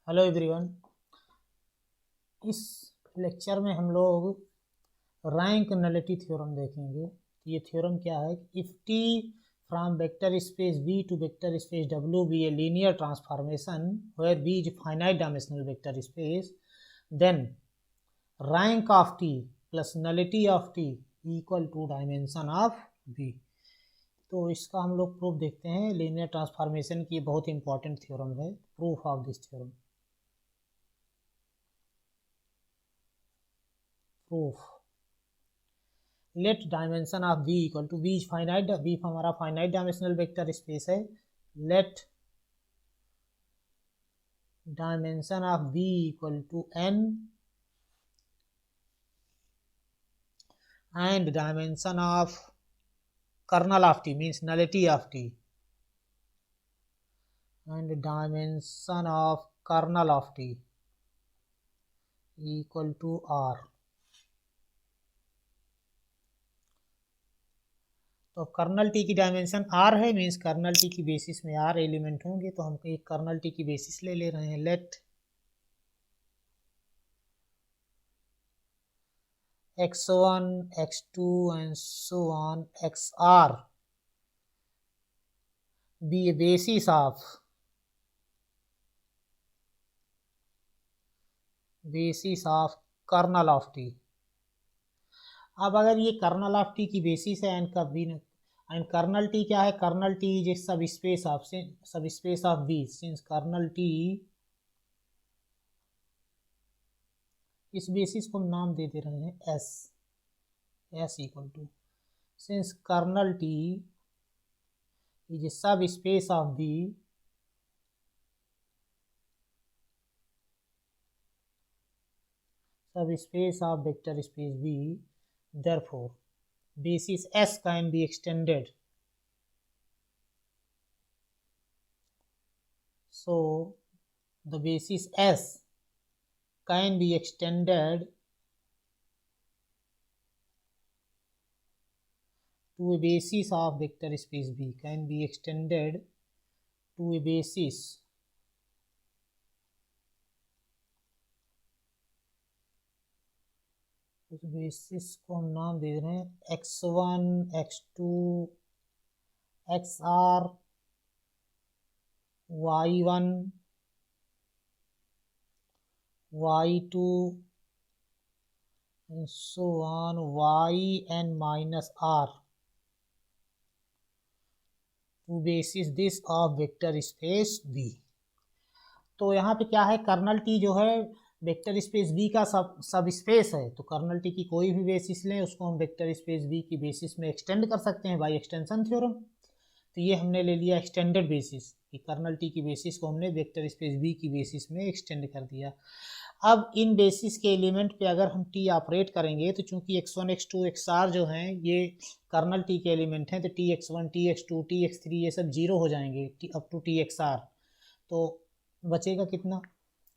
Hello everyone. इस lecture में हम लोग रैंक नलिटी थ्योरम देखेंगे। ये थ्योरम क्या है? If T from vector space v to vector space w be a linear transformation where v is finite dimensional vector space, then rank of t plus nullity of t equal to dimension of v। तो इसका हम लोग proof देखते हैं। Linear transformation की बहुत important theorem है। Proof of this theorem. Proof. Let dimension of v equal to v is finite. v हमारा फाइनाइट डायमेंशनल वेक्टर स्पेस है। Let dimension of v equal to n and dimension of kernel of t means nullity of t and dimension of kernel of t equal to r। तो kernel T की dimension r है, means kernel T की basis में r element होंगे, तो हम एक colonel T की बेसिस ले रहे हैं। Let x1 x2 and so on xr be a basis of kernel of T. अब अगर ये कर्नल ऑफ टी की बेसिस है एंड कब भी एंड कर्नल टी क्या है? Kernel T is subspace of V since kernel T, इस बेसिस को हम नाम दे रहे हैं S equal to since kernel T is subspace of V subspace of vector space V, therefore basis S can be extended, so the basis S can be extended to a basis of vector space V, can be extended to a basis उस basis को हम नाम दे रहे हैं x1 x2 xr y1 y2 and so on yn minus r to basis this of vector space V। तो यहाँ पे क्या है? कर्नल टी जो है वेक्टर स्पेस V का सब स्पेस है, तो कर्नल टी की कोई भी बेसिस लें उसको हम वेक्टर स्पेस V की बेसिस में एक्सटेंड कर सकते हैं बाय एक्सटेंशन थ्योरम। तो ये हमने ले लिया एक्सटेंडेड बेसिस कि कर्नल टी की बेसिस को हमने वेक्टर स्पेस V की बेसिस में एक्सटेंड कर दिया। अब इन बेसिस के एलिमेंट पे अगर हम टी ऑपरेट करेंगे तो चूंकि x1 x2 xr जो हैं ये कर्नल टी के एलिमेंट हैं, तो tx1 tx2 tx3 ये सब जीरो हो जाएंगे अप टू txr। तो बचेगा कितना?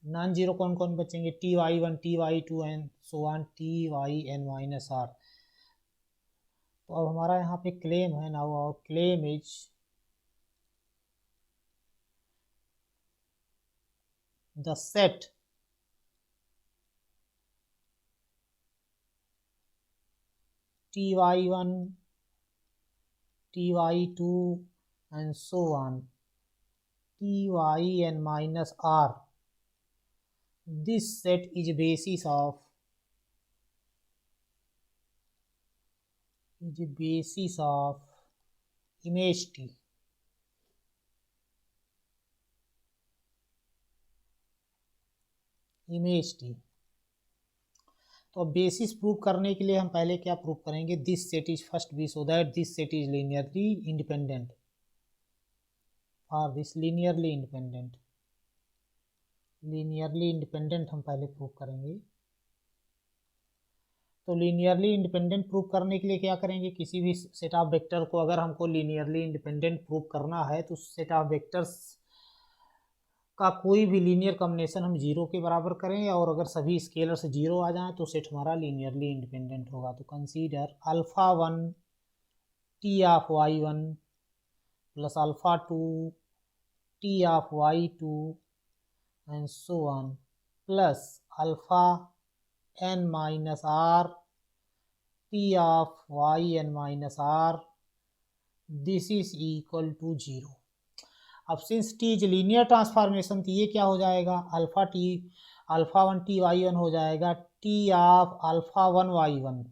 नॉन जीरो कौन कौन बचेंगे? ty1 ty2 and so on tyn minus r। तो अब हमारा यहाँ पे क्लेम है ना, वो claim is the set ty1 ty2 and so on tyn minus r, this set is a basis of image t। Image T. तो अब बेसिस प्रूव करने के लिए हम पहले क्या प्रूव करेंगे? This set is first B so that this set is linearly independent और दिस लीनियरली इंडिपेंडेंट हम पहले प्रूव करेंगे। तो लीनियरली इंडिपेंडेंट प्रूव करने के लिए क्या करेंगे? किसी भी सेट ऑफ वेक्टर को अगर हमको लीनियरली इंडिपेंडेंट प्रूव करना है तो सेट ऑफ वेक्टर्स का कोई भी लीनियर कॉम्बिनेशन हम जीरो के बराबर करें, और अगर सभी स्केलर से जीरो आ जाए तो सेट हमारा लीनियरली इंडिपेंडेंट होगा। तो consider alpha 1 T of y1 plus alpha 2 T of y2 and so on plus alpha n minus r t of yn minus r, this is equal to 0. अब since T is linear transformation तो ये क्या हो जाएगा, alpha one T y one हो जाएगा T of alpha one y one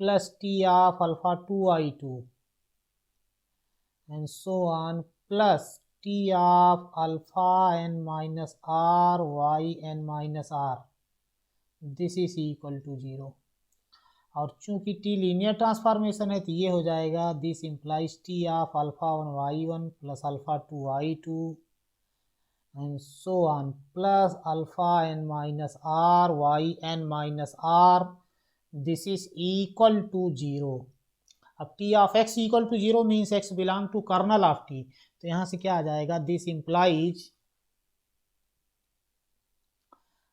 plus T of alpha two y two and so on plus T of alpha n minus r y n minus r, this is equal to 0. और चूंकि T linear transformation है तो ये हो जाएगा this implies T of alpha one y one plus alpha two y two and so on plus alpha n minus r y n minus r, this is equal to 0. अब T of x equal to 0 means x belong to kernel of T, तो यहाँ से क्या आ जाएगा this implies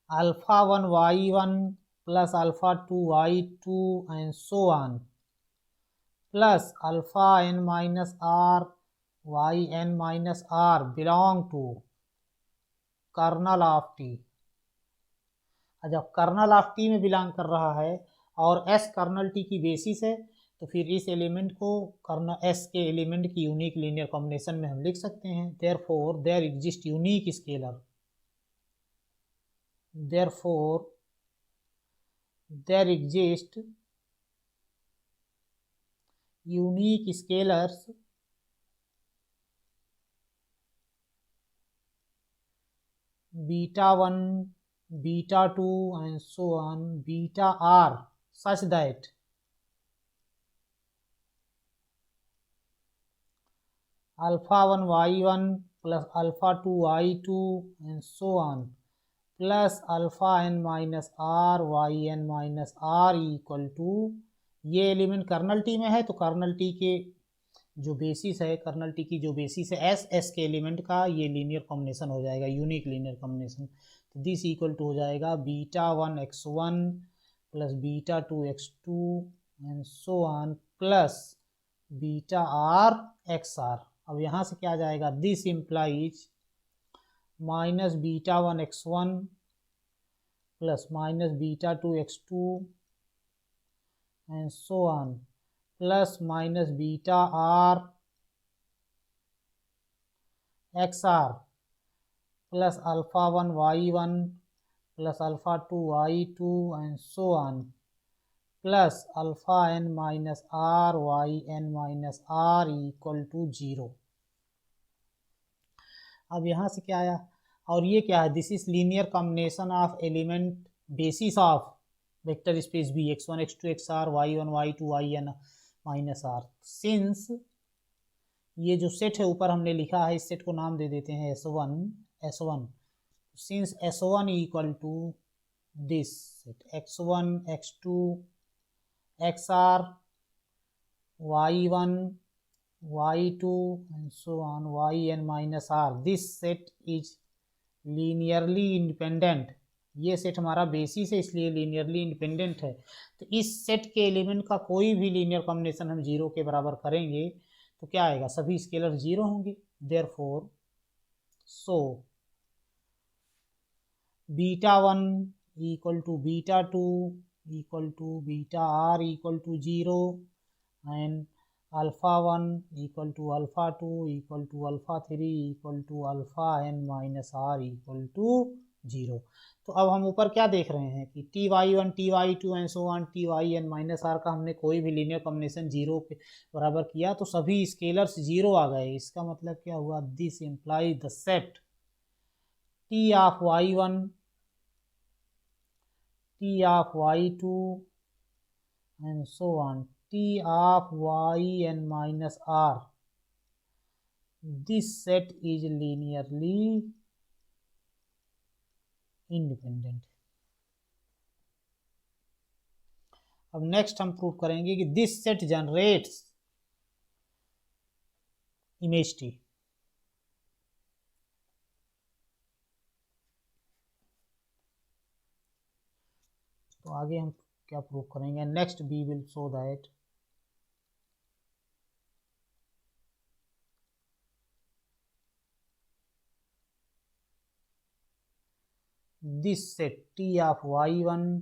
alpha one y one plus alpha 2 y2 and so on plus alpha n minus r y n minus r belong to kernel of T. जब kernel of T में belong कर रहा है और एस कर्नल टी की basis है तो फिर इस एलिमेंट को कर्नल एस के एलिमेंट की यूनिक लीनियर कॉम्बिनेशन में हम लिख सकते हैं. Therefore there exist unique scalar, therefore there exist unique scalars beta 1, beta 2 and so on beta r such that alpha 1 y1 plus alpha 2 y2 and so on plus alpha n minus r y n minus r equal to, ये element kernel T में है तो kernel T के जो basis है, kernel T की जो basis है एस, एस के एलिमेंट का ये लीनियर कॉम्बिनेशन हो जाएगा, यूनिक लीनियर कॉम्बिनेशन. तो दिस इक्वल टू हो जाएगा beta one x one plus beta two x two and so on plus beta r x r. अब यहाँ से क्या आ जाएगा this implies minus beta one x one plus minus beta two x two and so on plus minus beta r x r plus alpha one y one plus alpha two y two and so on plus alpha n minus r y n minus r equal to 0. अब यहाँ से क्या आया, और ये क्या है this is linear combination of element basis of vector space B x one x two x r y one y two y n minus r. Since ये जो सेट है ऊपर हमने लिखा है इस सेट को नाम दे देते हैं S1. Since S1 equal to this set x1 x2 xr y1 y2 and so on yn minus r, this set is linearly independent. ये सेट हमारा बेसिस है इसलिए लीनियरली इंडिपेंडेंट है. तो इस सेट के एलिमेंट का कोई भी लीनियर कॉम्बिनेशन हम 0 के बराबर करेंगे तो क्या आएगा, सभी स्केलर 0 होंगे. Therefore so beta one equal to beta two equal to beta r equal to 0 and alpha one equal to alpha two equal to alpha three equal to alpha n minus r equal to 0. तो अब हम ऊपर क्या देख रहे हैं कि T y one T y two and so on T y n minus r का हमने कोई भी लीनियर कॉम्बिनेशन 0 के बराबर किया तो सभी स्केलर्स 0 आ गए. इसका मतलब क्या हुआ, this imply the set T of y one T of y two and so on T of yn minus r, this set is linearly independent. अब नेक्स्ट हम प्रूव करेंगे कि this set generates image T. तो आगे हम क्या prove करेंगे, next we will show that this set T of y1,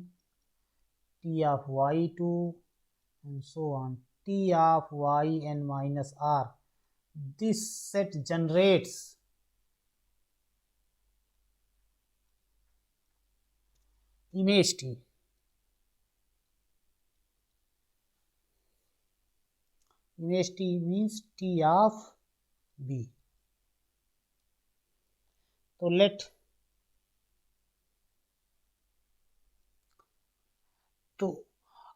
T of y2 and so on, T of yn minus r. This set generates image T. Image T means T of B. तो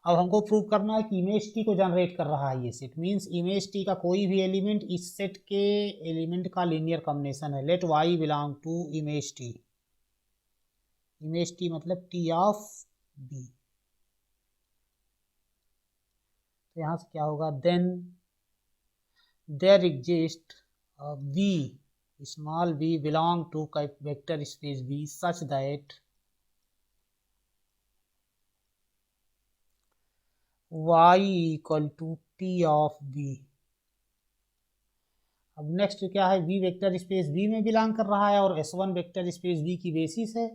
अब हमको prove करना है कि image T को generate कर रहा है ये सेट, मींस इमेज टी का कोई भी एलिमेंट इस सेट के एलिमेंट का लीनियर कॉम्बिनेशन है। Let y belong to image T. Image T मतलब टी ऑफ बी। तो यहाँ से क्या होगा, then there exist B small B belong to vector space B such that y equal to T of B. अब next क्या है, v vector space b में बिलोंग कर रहा है और s1 वेक्टर स्पेस b की बेसिस है।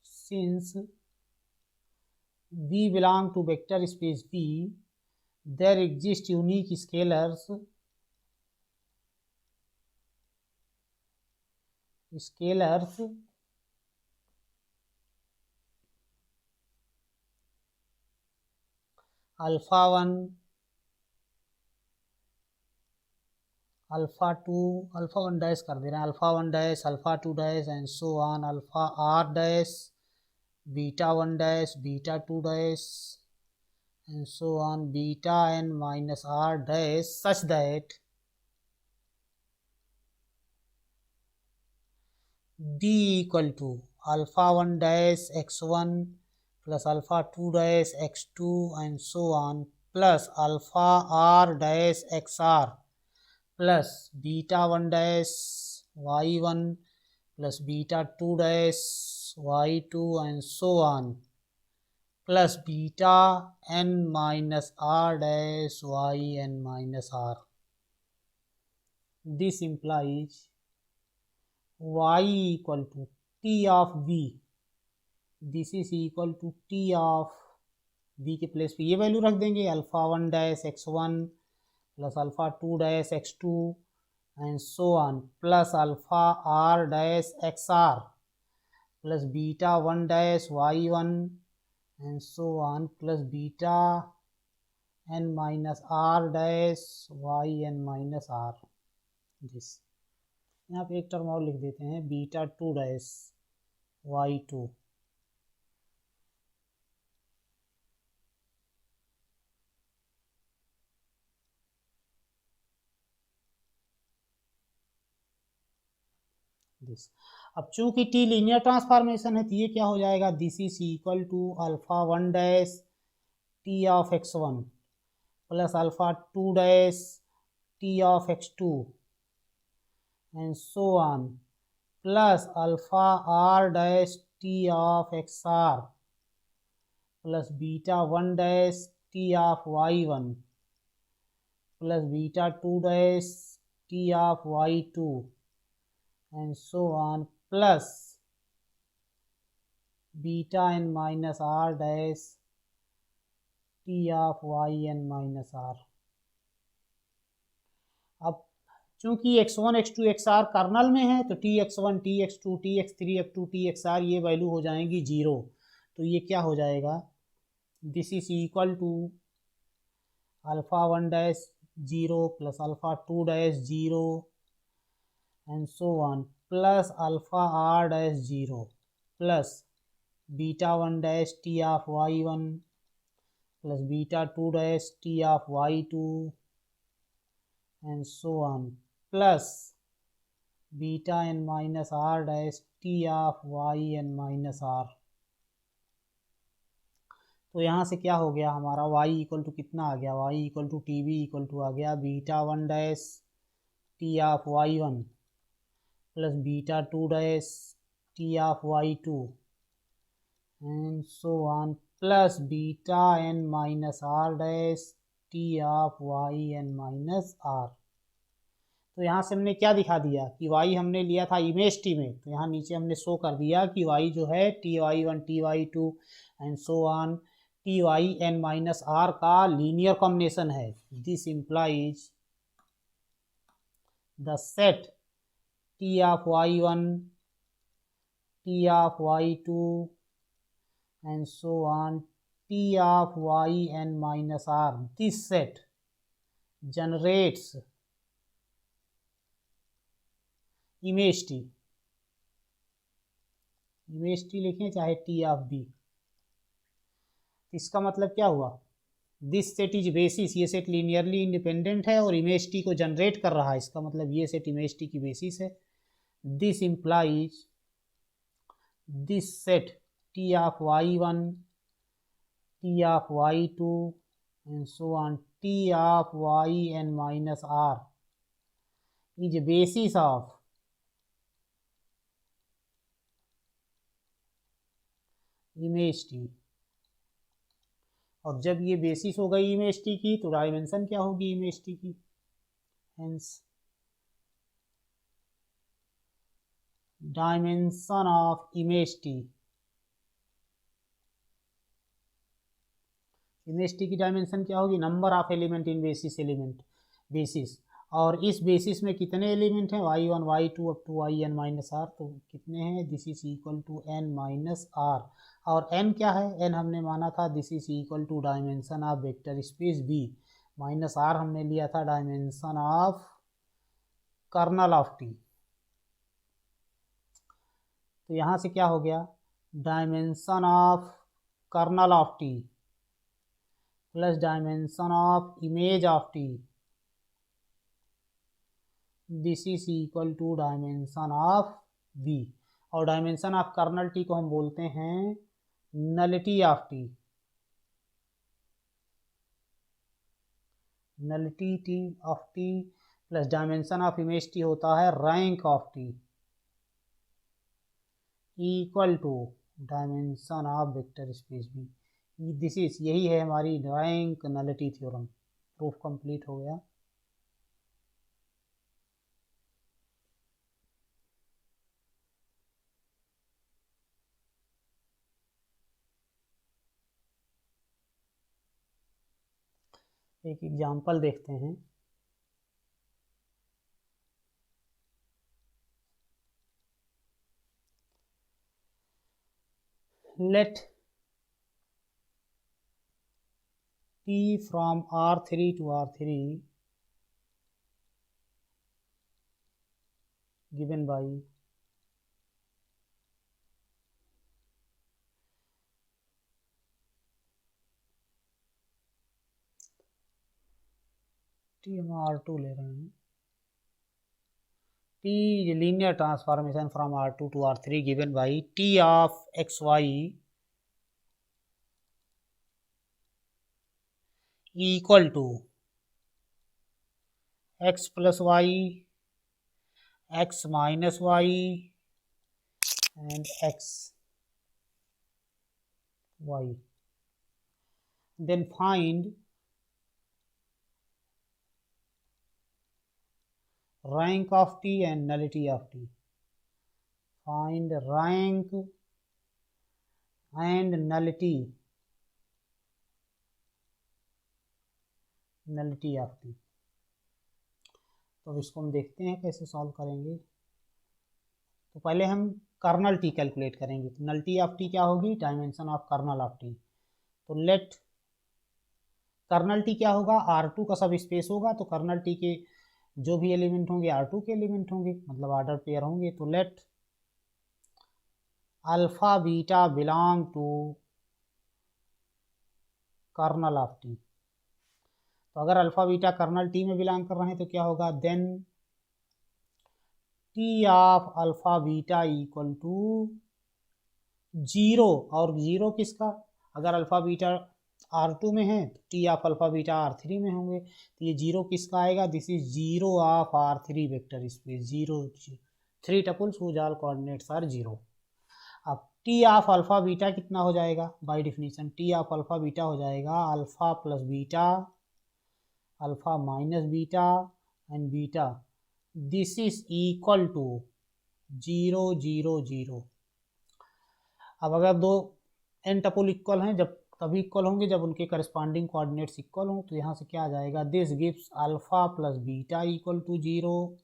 Since b belong to vector space b, there exist unique scalars alpha 1, alpha 2, alpha 1 dash कर दे रहे हैं, alpha 1 dash, alpha 2 dash and so on, alpha r dash, beta 1 dash, beta 2 dash and so on, beta n minus r dash such that d equal to alpha 1 dash x1 plus alpha 2 dash x2 and so on plus alpha r dash xr plus beta 1 dash y1 plus beta 2 dash y2 and so on plus beta n minus r dash yn minus r. This implies y equal to t of b. This is equal to T of B के place पे ये value रख देंगे, alpha 1 dash x1 plus alpha 2 dash x2 and so on plus alpha r dash xr plus beta 1 dash y1 and so on plus beta n minus r dash yn minus r। This यहाँ पे एक term और लिख देते हैं, beta 2 dash y2 this. अब चूंकि T linear transformation है तो ये क्या हो जाएगा, this is equal to alpha 1 dash T of x1 plus alpha 2 dash T of x2 and so on plus alpha r dash T of xr plus beta 1 dash T of y1 plus beta 2 dash T of y2 and so on plus beta n minus r dash t of yn minus r। अब चूंकि x1 x2 xr colonel में है तो tx1 tx2 tx3 f2 txr ये value हो जाएंगी 0। तो ये क्या हो जाएगा, this is equal to alpha 1 dash 0 plus alpha 2 dash 0 and so on plus alpha r dash 0 plus beta 1 dash t of y1 plus beta 2 dash t of y2 and so on plus beta n minus r dash t of yn minus r। तो यहाँ से क्या हो गया हमारा, y equal to कितना आ गया, y equal to T B equal to आ गया beta 1 dash T of y1 plus beta 2 dash T of y2 and so on plus beta n minus r dash T of yn minus r। तो यहाँ से हमने क्या दिखा दिया कि y हमने लिया था इमेज टी में, तो यहाँ नीचे हमने शो कर दिया कि y जो है ty1 ty2 and so on ty n minus r का लीनियर कॉम्बिनेशन है। This implies the set t of y1 t of y2 and so on t of yn minus r, this set generates image T. Image T लिखें चाहे T of B. इसका मतलब क्या हुआ, this set is basis, ये set linearly independent है और image T को जनरेट कर रहा है, इसका मतलब ये सेट इमेज टी की बेसिस है। This implies this set T of y1 T of y2 and so on T of yn minus r is basis of image T. और जब ये बेसिस हो गई इमेज टी की तो डायमेंशन क्या होगी इमेज टी की, hence dimension of image T. Image T की डायमेंशन क्या होगी, number of element in basis element basis, और इस बेसिस में कितने एलिमेंट हैं y1 y2 up to yn minus r, तो कितने हैं, this is equal to n minus r। और n क्या है, n हमने माना था this is equal to dimension of vector space b, minus r हमने लिया था dimension of kernel of t। तो यहाँ से क्या हो गया, dimension of kernel of t plus dimension of image of t, this is equal to dimension of v। और डायमेंशन ऑफ कर्नल टी को हम बोलते हैं nullity of T. Nullity T of T plus dimension of image T होता है rank of T equal to dimension of vector space B. This is, यही है हमारी rank nullity theorem. Proof complete हो गया। एक एग्जांपल देखते हैं। Let t from R3 to R3 given by t हम R2 ले रहे हैं, t linear transformation from R2 to R3 given by t of xy equal to x plus y, x minus y and x y. Then find rank of t and nullity of t. Find rank and nullity of T. तो अब इसको हम देखते हैं कैसे solve करेंगे। तो पहले हम कर्नल टी कैलकुलेट करेंगे। तो नलिटी ऑफ टी क्या होगी, dimension of kernel of T. तो लेट कर्नल टी क्या होगा, R2 का सब स्पेस होगा, तो कर्नल टी के जो भी एलिमेंट होंगे R2 के एलिमेंट होंगे, मतलब ऑर्डर पेयर होंगे। तो let alpha beta belong to kernel of T. तो अगर अल्फा बीटा कर्नल टी में बिलोंग कर रहे हैं तो क्या होगा, then T of alpha beta equal to 0। और 0 किसका, अगर अल्फा बीटा R2 में है तो T of alpha beta R3 में होंगे, तो ये 0 किसका आएगा, this is 0 of R3 vector space, 0 3 tuples whose all coordinates are 0। अब टी ऑफ अल्फा बीटा कितना हो जाएगा, by definition T of alpha beta हो जाएगा alpha plus beta, alpha minus beta and beta this is equal to 0 0 0। अब अगर दो N टपुल equal हैं, जब तभी इक्वल होंगे जब उनके करस्पॉन्डिंग कोऑर्डिनेट्स इक्वल हों। तो यहाँ से क्या आ जाएगा, this gives alpha plus beta equal to 0,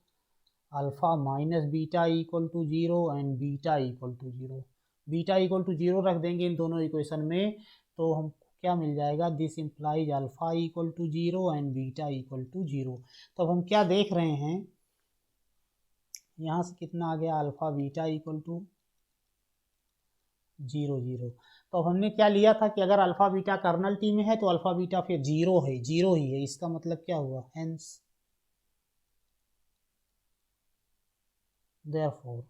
alpha minus beta equal to 0 and beta equal to 0। Beta equal to 0 रख देंगे इन दोनों इक्वेशन में, तो हम क्या मिल जाएगा, this implies alpha equal to 0 and beta equal to 0। तो अब हम क्या देख रहे हैं, यहाँ से कितना आ गया, अल्फा बीटा इक्वल टू 0 0। तो हमने क्या लिया था कि अगर अल्फा बीटा कर्नल टी में है तो अल्फा बीटा फिर 0 है, 0 ही है। इसका मतलब क्या हुआ, hence therefore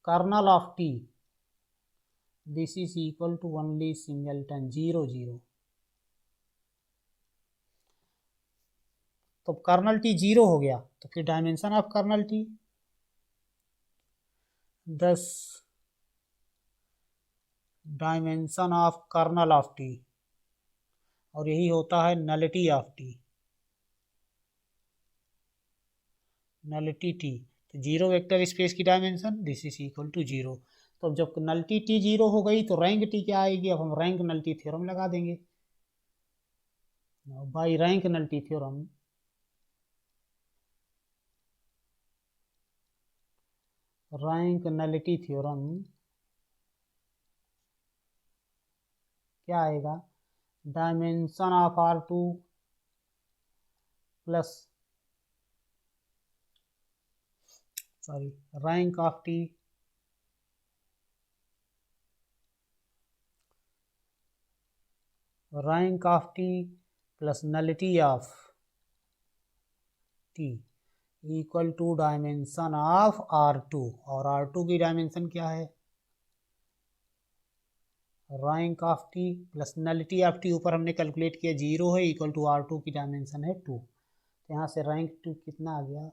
kernel of t this is equal to only singleton 0 0। तो कर्नल टी 0 हो गया, तो फिर dimension of kernel T 10 dimension of kernel of T, और यही होता है nullity of T, nullity T. तो 0 वेक्टर स्पेस की dimension this is equal to 0। तो अब जब नलिटी टी 0 हो गई तो रैंक टी क्या आएगी, अब हम रैंक नलिटी थ्योरम लगा देंगे। By rank nullity theorem, rank nullity theorem क्या आएगा, dimension of R2 plus rank of T rank of T plus nullity of T equal to dimension of R2। और R2 की डायमेंशन क्या है, rank of T plus nullity of T, ऊपर हमने calculate किया 0 है, इक्वल टू R2 की dimension है 2। तो यहाँ से रैंक 2 कितना आ गया,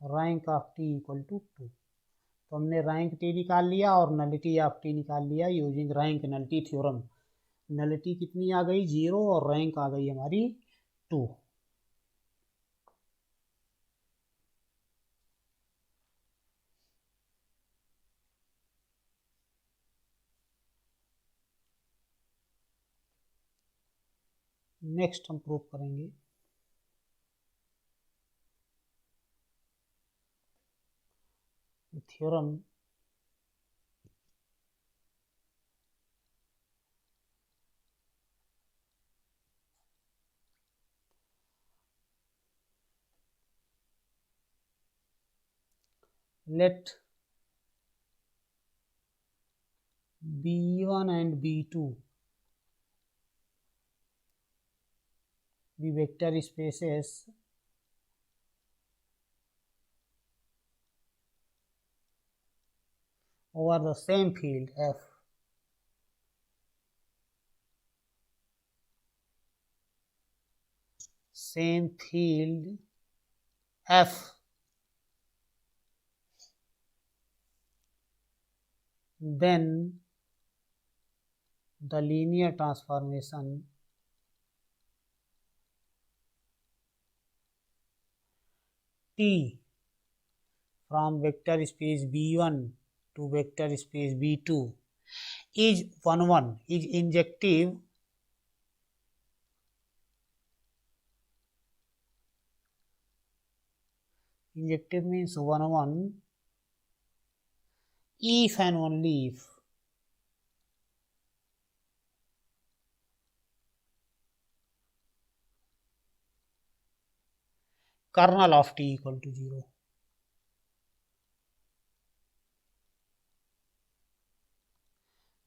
rank of T equal to 2। तो हमने रैंक टी निकाल लिया और नलिटी ऑफ टी निकाल लिया using rank nullity theorem. Nullity कितनी आ गई, 0, और रैंक आ गई हमारी 2। नेक्स्ट हम प्रूव करेंगे theorem let B1 and B2 be vector spaces over the same field F, same field F, then the linear transformation T from vector space B1 to vector space B2 is 1 1, is injective means 1 1 if and only if kernel of T equal to 0।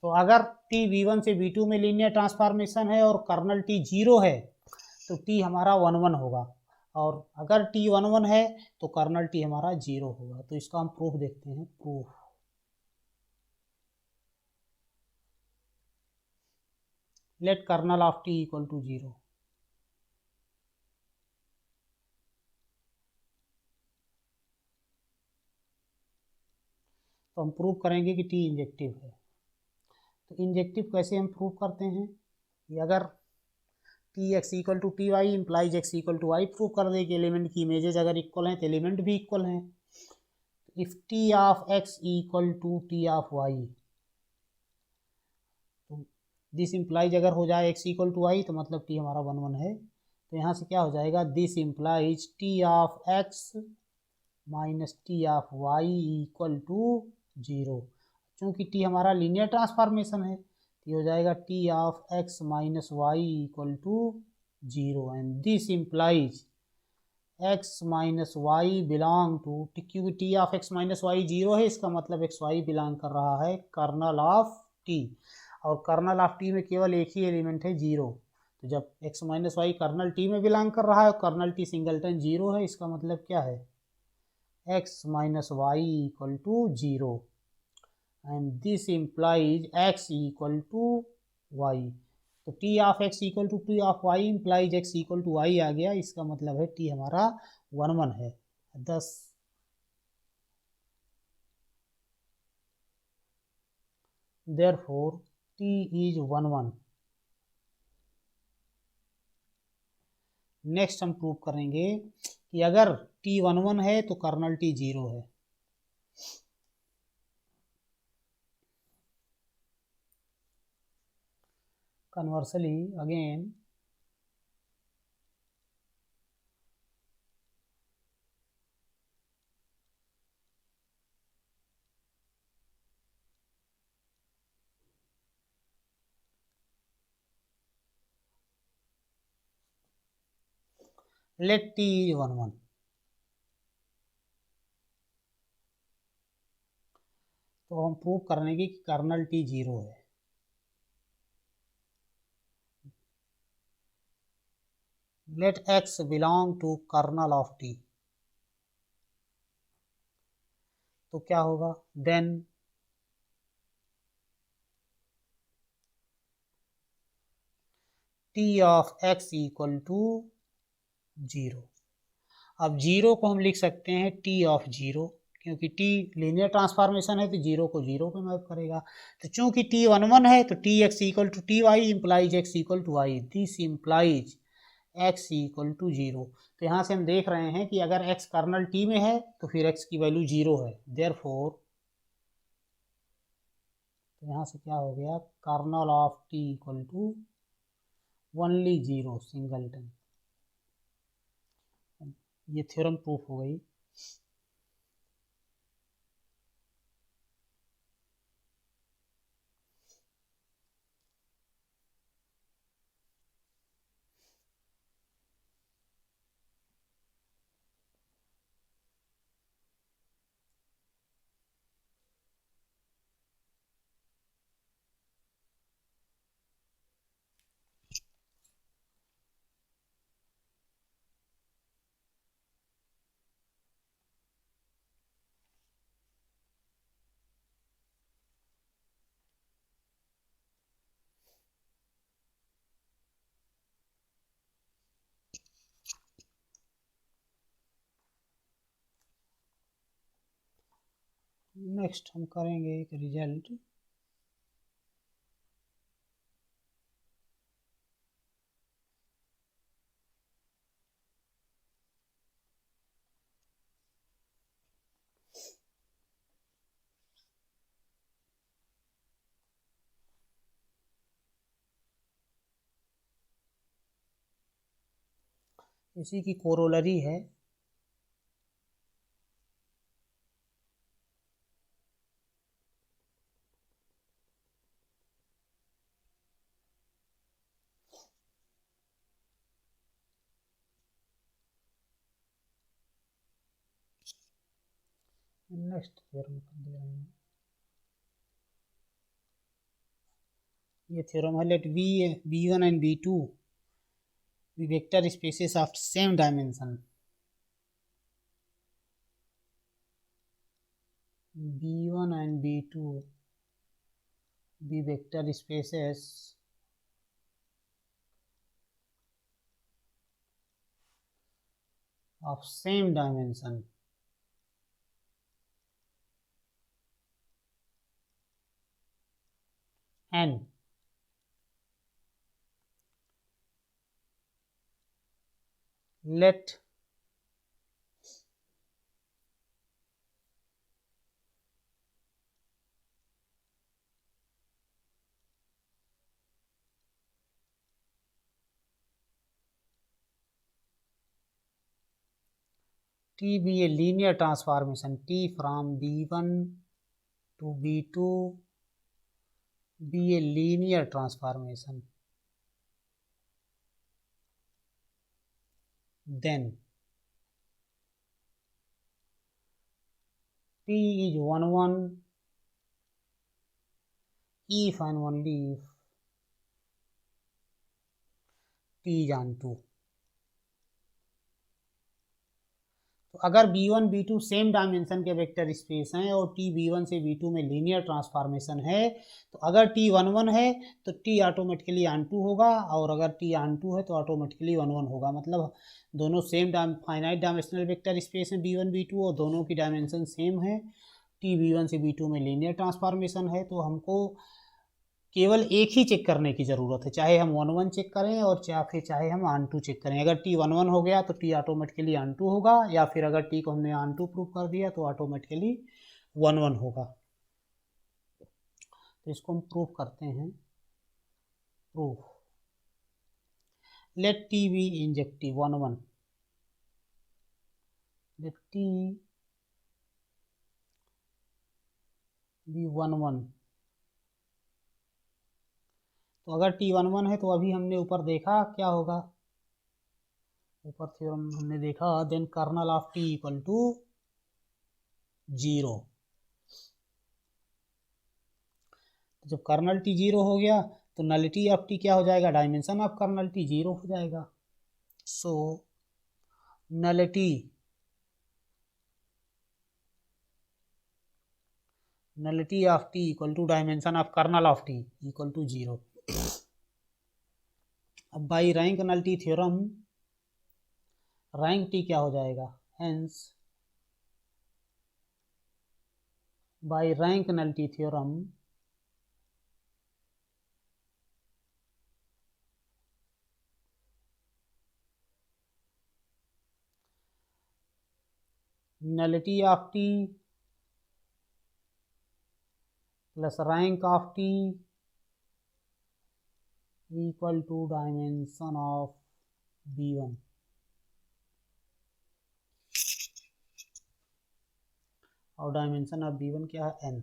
तो अगर T V1 से V2 में linear transformation है और colonel T 0 है तो T हमारा 1 1 होगा, और अगर T 1 1 है तो कर्नल T हमारा 0 होगा। तो इसका हम प्रूफ देखते हैं, proof let kernel of T equal to 0। तो हम प्रूव करेंगे कि T इंजेक्टिव है। तो इंजेक्टिव कैसे हम प्रूव करते हैं कि अगर T x equal to T Y implies x equal to y prove कर दे कि एलिमेंट की इमेजेस अगर इक्वल हैं तो एलिमेंट भी इक्वल हैं। If T of x equal to T of Y, तो दिस इम्प्लाइज अगर हो जाए एक्स इक्वल टू वाई तो मतलब टी हमारा 1 1 है। तो यहाँ से क्या हो जाएगा, this implies T of X minus T of Y equal to 0। चूँकि टी हमारा लीनियर ट्रांसफॉर्मेशन है तो ये हो जाएगा T of X minus Y equal to 0 and this implies X minus Y belong to, क्योंकि T of X minus Y 0 है, इसका मतलब एक्स वाई बिलोंग कर रहा है कर्नल ऑफ टी, और कर्नल ऑफ टी में केवल एक ही एलिमेंट है 0। तो जब X minus Y kernel T में बिलोंग कर रहा है और कर्नल टी सिंगलटन 0 है, इसका मतलब क्या है, X minus Y equal to 0 and this implies x equal to Y. तो T of x equal to T of Y implies x equal to Y आ गया, इसका मतलब है टी हमारा 1 1 है। 10 therefore t is 1 1। नेक्स्ट हम प्रूव करेंगे कि अगर t 1 1 है तो कर्नल t 0 है। Conversely again let t is 1 1, तो हम प्रूव करेंगे कि कर्नल t 0 है। Let x belong to kernel of t, तो क्या होगा, then t of x equal to 0। अब 0 को हम लिख सकते हैं t ऑफ 0, क्योंकि t लीनियर ट्रांसफॉर्मेशन है तो 0 को 0 पे मैप करेगा। तो चूंकि t 1 1 है तो t x equal to T Y implies x equal to Y, this implies x equal to 0। तो यहाँ से हम देख रहे हैं कि अगर x कर्नल t में है तो फिर x की वैल्यू 0 है, देयरफॉर तो यहाँ से क्या हो गया, kernel of t equal to only 0 singleton. ये थ्योरम प्रूफ हो गई। नेक्स्ट हम करेंगे एक रिजल्ट। इसी की कोरोलरी है नेक्स्ट थ्योरम कर दे रहे हैं। ये थ्योरम है, let b1 and b2 be vector spaces of same dimension, b1 and b2 be vector spaces of same dimension n let T be a linear transformation, T from B1 to B2 be a linear transformation, then T is 1 1 if and only if T is onto. तो अगर B1 B2 same dimension के vector space हैं और T B1 से B2 में linear transformation है, तो अगर T 1 1 है तो T ऑटोमेटिकली ऑन टू होगा, और अगर T ऑन टू है तो ऑटोमेटिकली 1 1 होगा। मतलब दोनों same finite dimensional vector space हैं B1 B2 और दोनों की डायमेंशन सेम है, T B1 से B2 में लीनियर ट्रांसफॉर्मेशन है, तो हमको केवल एक ही चेक करने की ज़रूरत है, चाहे हम 1 1 चेक करें और चाहे हम ऑन टू चेक करें। अगर T 1 1 हो गया तो T ऑटोमेटिकली ऑन टू होगा, या फिर अगर T को हमने ऑन टू प्रूव कर दिया तो ऑटोमेटिकली 1 1 होगा। तो इसको हम प्रूव करते हैं। Proof let T be injective 1 1, let T be 1 1। तो अगर T 1 1 है तो अभी हमने ऊपर देखा क्या होगा, ऊपर थ्योरम हमने देखा, then kernel of T equal to 0। तो जब कर्नल T 0 हो गया तो नलिटी ऑफ T क्या हो जाएगा, डायमेंशन ऑफ कर्नल T 0 हो जाएगा। So nullity of T equal to dimension of kernel of T equal to 0। अब by rank nullity theorem rank T क्या हो जाएगा, hence by rank nullity theorem nullity of T plus rank of T equal to dimension of B1। और dimension of B1 क्या है, n।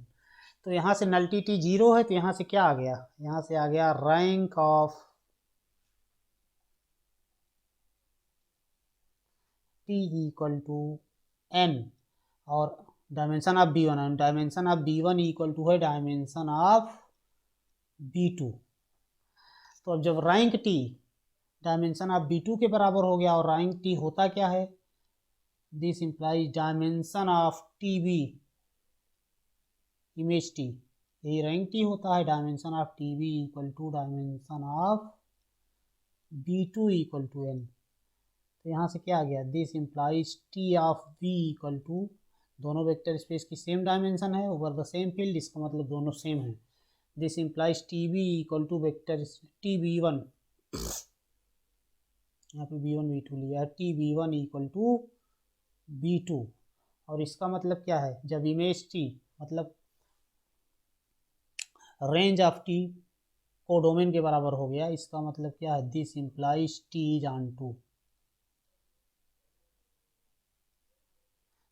तो यहाँ से नलिटी T 0 है तो यहाँ से क्या आ गया, यहाँ से आ गया rank of T equal to n, और dimension of B1, dimension of B1 equal to है डायमेंशन ऑफ B2। तो अब जब rank T dimension of B2 के बराबर हो गया और रैंक T होता क्या है, this implies dimension of TB image T, यही रैंक T होता है, dimension of TB equal to dimension of B2 equal to n। तो यहाँ से क्या आ गया, this implies T of B equal to, दोनों वेक्टर स्पेस की सेम डायमेंशन है ओवर द सेम फील्ड, इसका मतलब दोनों सेम है। This implies TB equal to vector TB1, यहाँ पे B1 B2 लिया है, TB1 इक्वल टू B2। और इसका मतलब क्या है, जब इमेज T मतलब रेंज ऑफ T कोडोमेन के बराबर हो गया, इसका मतलब क्या है, this implies T is onto.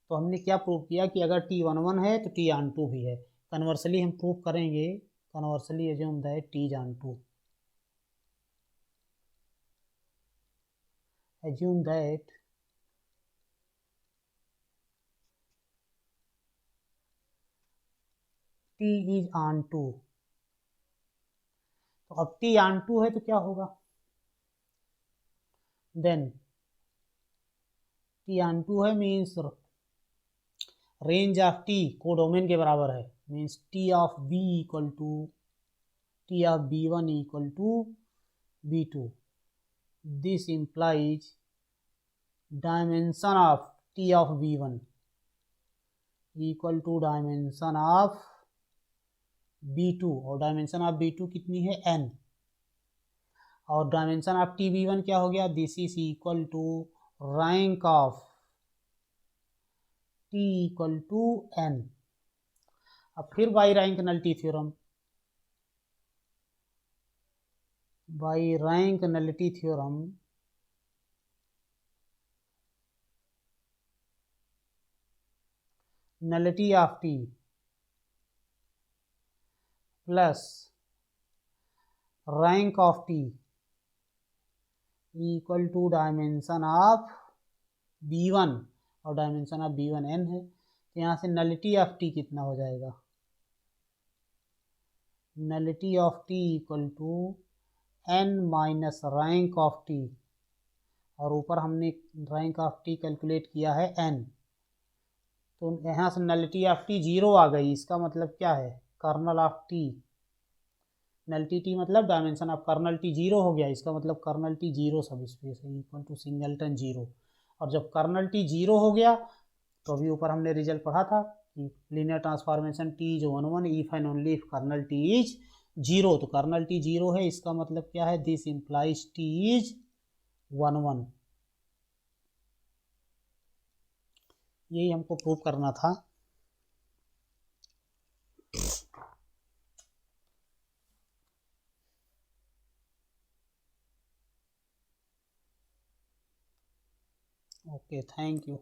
तो हमने क्या प्रूव किया कि अगर T 1 1 है तो T ऑन टू भी है। कन्वर्सली हम प्रूव करेंगे, conversely assume that T is onto, assume that T is on to. तो अब T on टू है तो क्या होगा, देन T on टू है means range of T codomain के बराबर है, means T of B equal to T of B1 equal to B2। This implies dimension of T of B1 equal to dimension of B2, और dimension of B2 कितनी है, n, और dimension of TB1 क्या हो गया, this is equal to rank of T equal to N. अब फिर by rank nullity theorem, by rank nullity theorem nullity of T plus rank of T equal to dimension of B1 और dimension of B1 n है। तो यहाँ से nullity of T कितना हो जाएगा, nullity of T equal to n minus rank of T, और ऊपर हमने रैंक ऑफ टी कैलकुलेट किया है n, तो यहाँ से नलिटी ऑफ टी 0 आ गई। इसका मतलब क्या है, kernel of T, nullity T मतलब डायमेंशन ऑफ कर्नल टी 0 हो गया, इसका मतलब कर्नल टी 0 सब स्पेस है इक्वल टू सिंगलटन 0। और जब कर्नल टी 0 हो गया तो अभी ऊपर हमने रिजल्ट पढ़ा था कि linear transformation T is 1 1 if and only if kernel T is 0। तो कर्नल टी 0 है, इसका मतलब क्या है, दिस इंप्लाइज टी इज 1 1। यही हमको प्रूव करना था। Okay, thank you.